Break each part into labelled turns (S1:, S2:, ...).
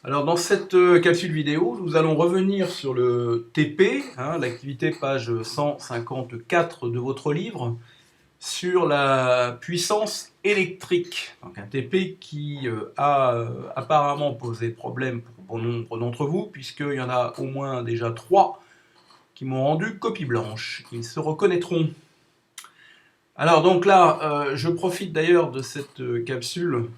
S1: Alors dans cette capsule vidéo, nous allons revenir sur le TP, l'activité page 154 de votre livre, sur la puissance électrique. Donc un TP qui a apparemment posé problème pour bon nombre d'entre vous, puisqu'il y en a au moins déjà 3 qui m'ont rendu copie blanche. Ils se reconnaîtront. Alors donc là, je profite d'ailleurs de cette capsule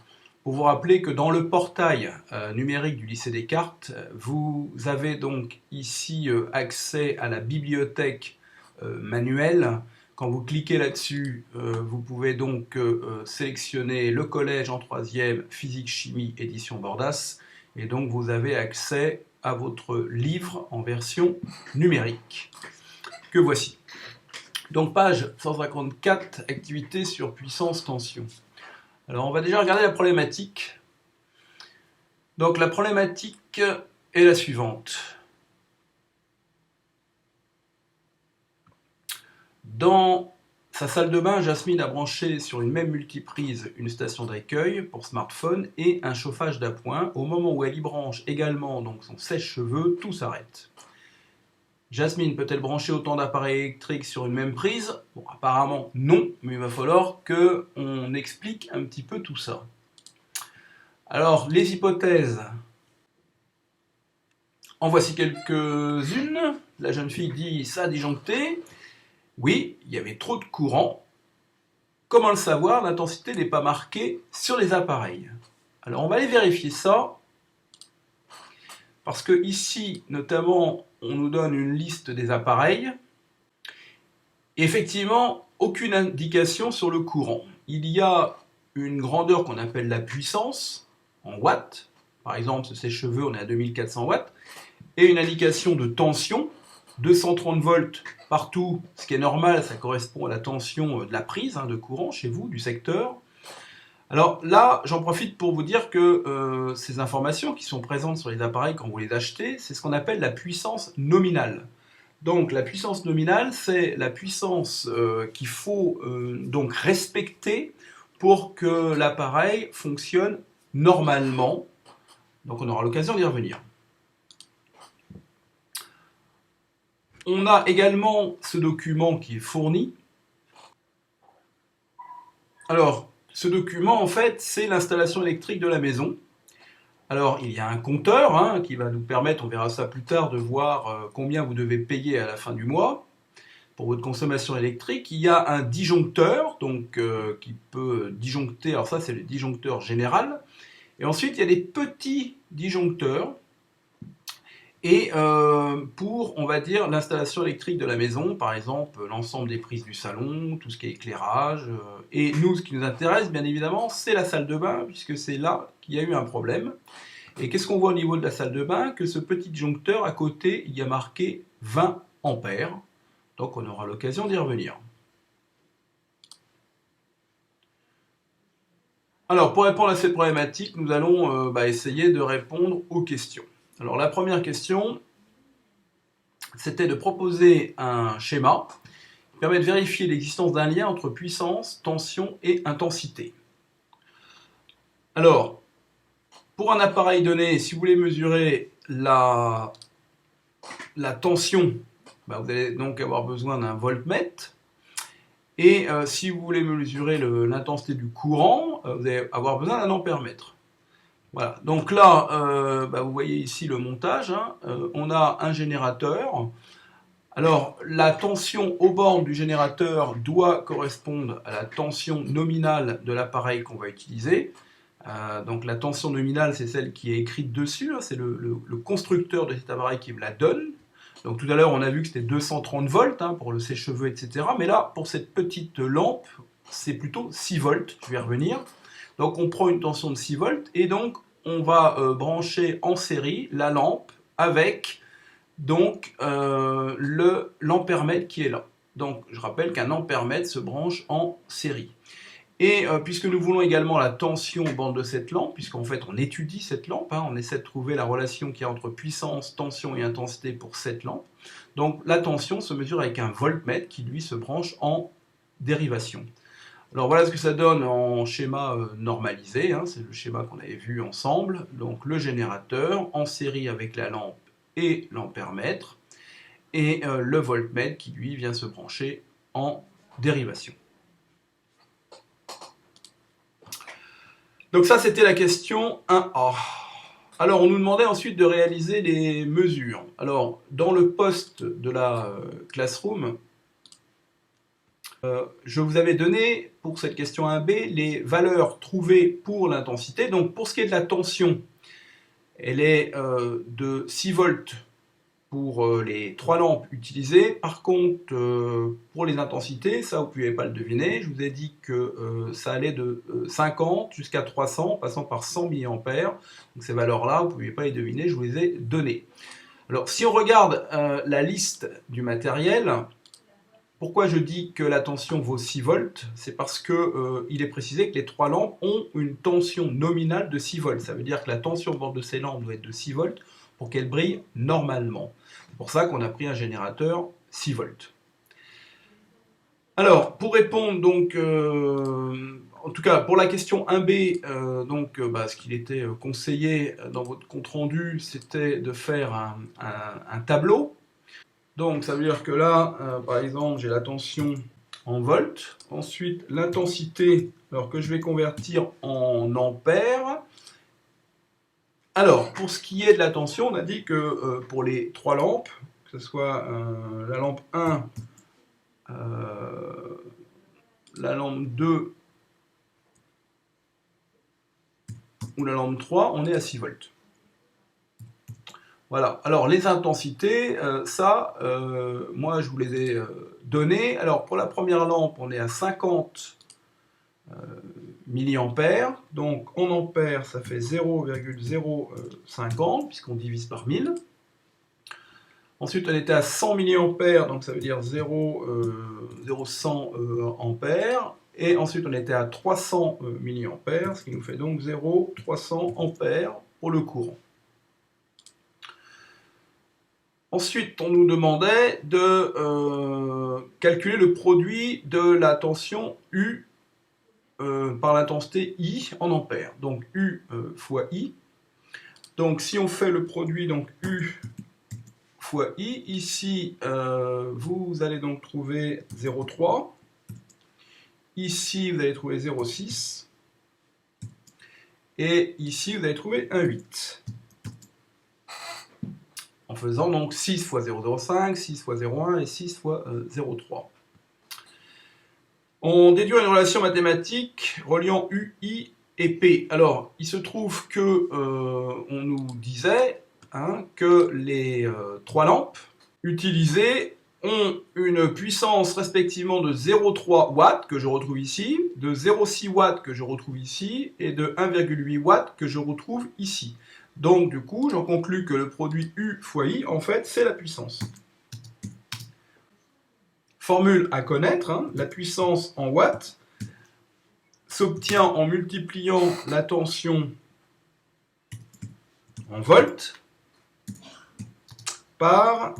S1: pour vous rappeler que dans le portail numérique du lycée Descartes, vous avez donc ici accès à la bibliothèque manuelle. Quand vous cliquez là-dessus, vous pouvez donc sélectionner le collège en 3e, physique-chimie, édition Bordas, et donc vous avez accès à votre livre en version numérique, que voici. Donc page 154, activité sur puissance-tension. Alors on va déjà regarder la problématique. Donc la problématique est la suivante. Dans sa salle de bain, Jasmine a branché sur une même multiprise une station d'accueil pour smartphone et un chauffage d'appoint. Au moment où elle y branche également donc son sèche-cheveux, tout s'arrête. Jasmine peut-elle brancher autant d'appareils électriques sur une même prise? Bon, apparemment non, mais il va falloir qu'on explique un petit peu tout ça. Alors, les hypothèses, en voici quelques-unes. La jeune fille dit « ça a disjoncté ». Oui, il y avait trop de courant. Comment le savoir? L'intensité n'est pas marquée sur les appareils. Alors, on va aller vérifier ça. Parce que ici, notamment, on nous donne une liste des appareils. Et effectivement, aucune indication sur le courant. Il y a une grandeur qu'on appelle la puissance, en watts. Par exemple, ce sèche-cheveux, on est à 2400 watts. Et une indication de tension, 230 volts partout, ce qui est normal, ça correspond à la tension de la prise de courant chez vous, du secteur. Alors là, j'en profite pour vous dire que ces informations qui sont présentes sur les appareils quand vous les achetez, c'est ce qu'on appelle la puissance nominale. Donc la puissance nominale, c'est la puissance qu'il faut donc respecter pour que l'appareil fonctionne normalement. Donc on aura l'occasion d'y revenir. On a également ce document qui est fourni. Alors, ce document, en fait, c'est l'installation électrique de la maison. Alors, il y a un compteur qui va nous permettre, on verra ça plus tard, de voir combien vous devez payer à la fin du mois pour votre consommation électrique. Il y a un disjoncteur, donc qui peut disjoncter, alors ça c'est le disjoncteur général. Et ensuite, il y a des petits disjoncteurs. Et pour, on va dire, l'installation électrique de la maison, par exemple, l'ensemble des prises du salon, tout ce qui est éclairage. Et nous, ce qui nous intéresse, bien évidemment, c'est la salle de bain, puisque c'est là qu'il y a eu un problème. Et qu'est-ce qu'on voit au niveau de la salle de bain? Que ce petit disjoncteur, à côté, il y a marqué 20 ampères. Donc on aura l'occasion d'y revenir. Alors, pour répondre à cette problématique, nous allons essayer de répondre aux questions. Alors, la première question, c'était de proposer un schéma qui permet de vérifier l'existence d'un lien entre puissance, tension et intensité. Alors, pour un appareil donné, si vous voulez mesurer la tension, vous allez donc avoir besoin d'un voltmètre. Et si vous voulez mesurer l'intensité du courant, vous allez avoir besoin d'un ampère-mètre. Voilà, donc là, vous voyez ici le montage. On a un générateur. Alors, la tension aux bornes du générateur doit correspondre à la tension nominale de l'appareil qu'on va utiliser. Donc la tension nominale, c'est celle qui est écrite dessus. C'est le constructeur de cet appareil qui me la donne. Donc tout à l'heure, on a vu que c'était 230 volts pour le sèche-cheveux, etc. Mais là, pour cette petite lampe, c'est plutôt 6 volts. Je vais y revenir. Donc on prend une tension de 6 volts et donc on va brancher en série la lampe avec donc l'ampère-mètre qui est là. Donc je rappelle qu'un ampère-mètre se branche en série. Et puisque nous voulons également la tension aux bornes de cette lampe, puisqu'en fait on étudie cette lampe, on essaie de trouver la relation qu'il y a entre puissance, tension et intensité pour cette lampe. Donc la tension se mesure avec un voltmètre qui lui se branche en dérivation. Alors voilà ce que ça donne en schéma normalisé, hein, c'est le schéma qu'on avait vu ensemble. Donc le générateur en série avec la lampe et l'ampèremètre, et le voltmètre qui lui vient se brancher en dérivation. Donc ça c'était la question 1A. Alors on nous demandait ensuite de réaliser les mesures. Alors dans le post de la Classroom, je vous avais donné pour cette question 1B les valeurs trouvées pour l'intensité. Donc pour ce qui est de la tension, elle est de 6 volts pour les 3 lampes utilisées. Par contre, pour les intensités, ça vous ne pouvez pas le deviner, je vous ai dit que ça allait de 50 jusqu'à 300, passant par 100 mA. Donc ces valeurs-là, vous ne pouviez pas les deviner, je vous les ai données. Alors si on regarde la liste du matériel, pourquoi je dis que la tension vaut 6 volts? C'est parce qu'il est précisé que les 3 lampes ont une tension nominale de 6 volts. Ça veut dire que la tension au bord de ces lampes doit être de 6 volts pour qu'elles brillent normalement. C'est pour ça qu'on a pris un générateur 6 volts. Alors, pour répondre, donc, en tout cas, pour la question 1B, ce qu'il était conseillé dans votre compte-rendu, c'était de faire un tableau. Donc ça veut dire que là, par exemple, j'ai la tension en volts, ensuite l'intensité, alors que je vais convertir en ampères. Alors, pour ce qui est de la tension, on a dit que pour les 3 lampes, que ce soit la lampe 1, la lampe 2 ou la lampe 3, on est à 6 volts. Voilà, alors les intensités, moi je vous les ai données. Alors pour la première lampe, on est à 50 milliampères. Donc en ampères, ça fait 0,050 puisqu'on divise par 1000. Ensuite, on était à 100 milliampères, donc ça veut dire 0,100 ampères. Et ensuite, on était à 300 milliampères, ce qui nous fait donc 0,300 ampères pour le courant. Ensuite, on nous demandait de calculer le produit de la tension U par l'intensité I en ampères. Donc U fois I. Donc si on fait le produit, donc U fois I, ici vous allez donc trouver 0,3. Ici vous allez trouver 0,6. Et ici vous allez trouver 1,8. En faisant donc 6 fois 0,05, 6 fois 0,1 et 6 fois 0,3. On déduit une relation mathématique reliant U, I et P. Alors, il se trouve que on nous disait que les 3 lampes utilisées ont une puissance respectivement de 0,3 watts que je retrouve ici, de 0,6 watts que je retrouve ici et de 1,8 watts que je retrouve ici. Donc du coup, j'en conclus que le produit U fois I, en fait, c'est la puissance. Formule à connaître, la puissance en watts s'obtient en multipliant la tension en volts par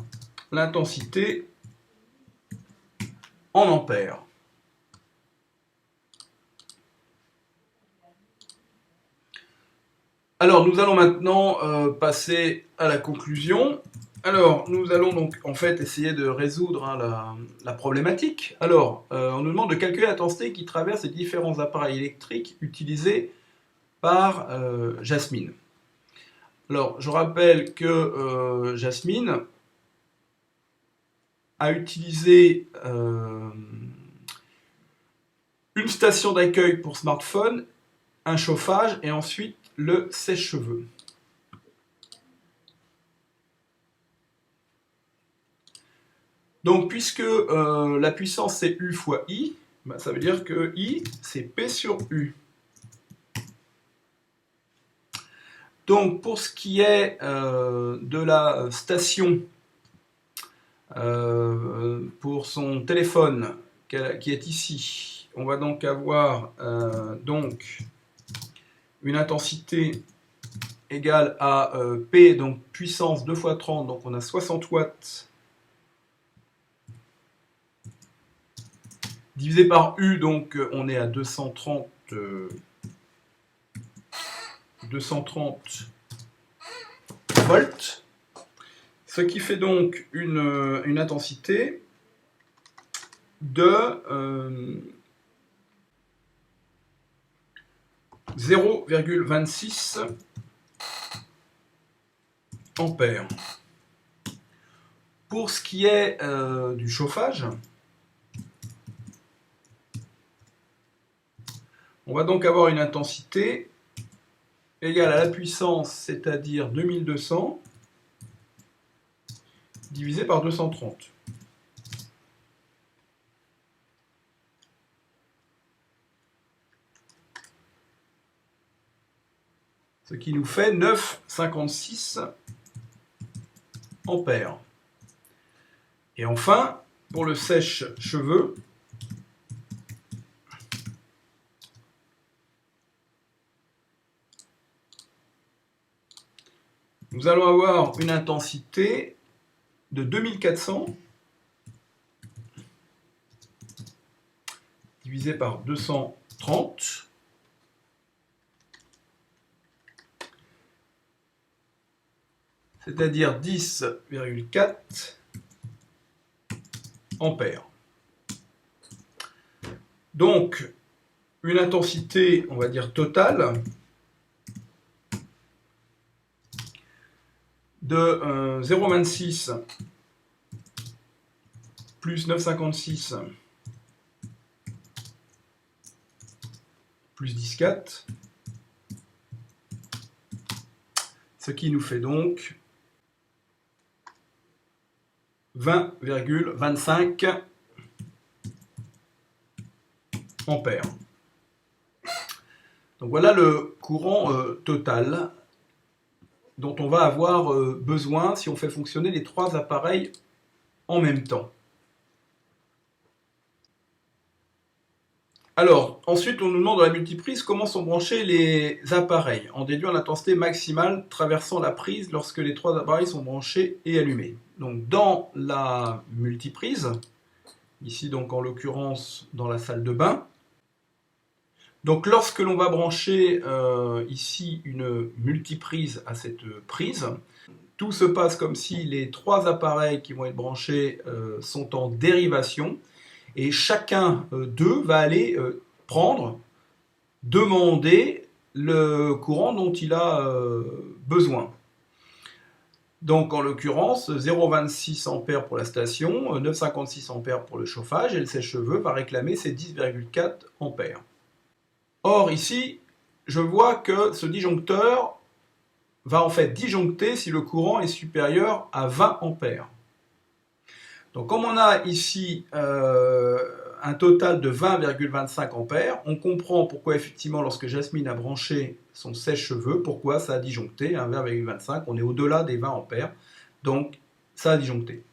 S1: l'intensité en ampères. Alors, nous allons maintenant passer à la conclusion. Alors, nous allons donc en fait essayer de résoudre la problématique. Alors, on nous demande de calculer l'intensité qui traverse les différents appareils électriques utilisés par Jasmine. Alors, je rappelle que Jasmine a utilisé une station d'accueil pour smartphone, un chauffage et ensuite le sèche-cheveux. Donc, puisque la puissance c'est U fois I, ça veut dire que I c'est P sur U. Donc, pour ce qui est de la station pour son téléphone qui est ici, on va donc avoir une intensité égale à P, donc puissance 2 fois 30, donc on a 60 watts Divisé par U, donc on est à 230 volts. Ce qui fait donc une intensité de 0,26 ampères. Pour ce qui est du chauffage, on va donc avoir une intensité égale à la puissance, c'est-à-dire 2200, divisé par 230. Ce qui nous fait 9,56 ampères. Et enfin, pour le sèche-cheveux, nous allons avoir une intensité de 2400 divisé par 230, c'est-à-dire 10,4 ampères. Donc, une intensité, on va dire totale, de 0,26 plus 9,56 plus 10,4, ce qui nous fait donc 20,25 ampères. Donc voilà le courant total dont on va avoir besoin si on fait fonctionner les trois appareils en même temps. Alors, ensuite, on nous demande dans la multiprise comment sont branchés les appareils, en déduisant l'intensité maximale traversant la prise lorsque les trois appareils sont branchés et allumés. Donc, dans la multiprise, ici donc en l'occurrence dans la salle de bain, donc lorsque l'on va brancher ici une multiprise à cette prise, tout se passe comme si les trois appareils qui vont être branchés sont en dérivation, et chacun d'eux va aller demander le courant dont il a besoin. Donc en l'occurrence 0,26 ampères pour la station, 9,56 ampères pour le chauffage, et le sèche-cheveux va réclamer ses 10,4 ampères. Or ici, je vois que ce disjoncteur va en fait disjoncter si le courant est supérieur à 20 ampères. Donc comme on a ici un total de 20,25 ampères, on comprend pourquoi effectivement lorsque Jasmine a branché son sèche-cheveux, pourquoi ça a disjoncté, 20,25, on est au-delà des 20 ampères, donc ça a disjoncté.